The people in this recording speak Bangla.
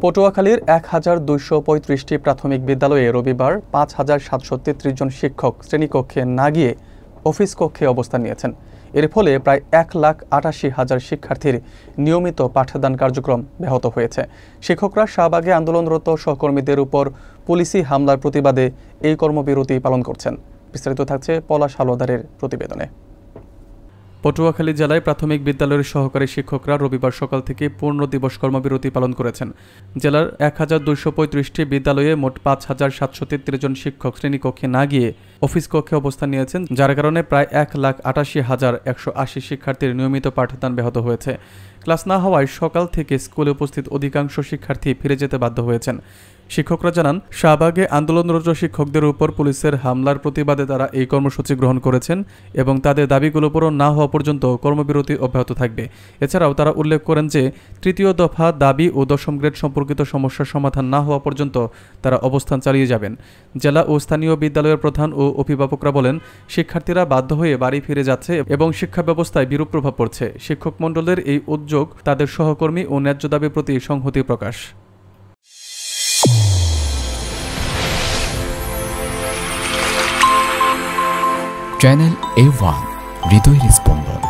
পটুয়াখালীর ১,২৩৫টি প্রাথমিক বিদ্যালয়ে রবিবার ৫,৭৩৩ জন শিক্ষক শ্রেণীকক্ষে না গিয়ে অফিস কক্ষে অবস্থান নিয়েছেন। এর ফলে প্রায় ১,৮৮,০০০ শিক্ষার্থীর নিয়মিত পাঠদান কার্যক্রম ব্যাহত হয়েছে। শিক্ষকরা শাহবাগে আন্দোলনরত সহকর্মীদের উপর পুলিশি হামলার প্রতিবাদে এই কর্মবিরতি পালন করছেন। বিস্তারিত থাকছে পলাশ হালদারের প্রতিবেদনে। পটুয়াখালী জেলায় প্রাথমিক বিদ্যালয়ের সহকারী শিক্ষকরা রবিবার সকাল থেকে পূর্ণ দিবস কর্মবিরতি পালন করেছেন। জেলার ১,২৩৫টি বিদ্যালয়ে মোট ৫,৭৩৩ জন শিক্ষক শ্রেণীকক্ষে না গিয়ে অফিস কক্ষে অবস্থান নিয়েছেন, যার কারণে প্রায় ১,৮৮,১৮০ শিক্ষার্থীর নিয়মিত পাঠদান ব্যাহত হয়েছে। ক্লাস না হওয়ায় সকাল থেকে স্কুলে উপস্থিত অধিকাংশ শিক্ষার্থী ফিরে যেতে বাধ্য হয়েছেন। শিক্ষকরা জানান, শাহবাগে আন্দোলনরত শিক্ষকদের উপর পুলিশের হামলার প্রতিবাদে তারা এই কর্মসূচি গ্রহণ করেছেন এবং তাদের দাবিগুলো পূরণ না হওয়া পর্যন্ত কর্মবিরতি অব্যাহত থাকবে। এছাড়াও তারা উল্লেখ করেন যে তৃতীয় দফা দাবি ও দশম গ্রেড সম্পর্কিত সমস্যার সমাধান না হওয়া পর্যন্ত তারা অবস্থান চালিয়ে যাবেন। জেলা ও স্থানীয় বিদ্যালয়ের প্রধান ও অভিভাবকরা বলেন, শিক্ষার্থীরা বাধ্য হয়ে বাড়ি ফিরে যাচ্ছে এবং শিক্ষা ব্যবস্থায় বিরূপ প্রভাব পড়ছে। শিক্ষক মণ্ডলের এই উদ্যোগ তাদের সহকর্মী ও ন্যায্য দাবির প্রতি সংহতি প্রকাশ। চ্যানেল A1 হৃদয়ের স্পন্দন।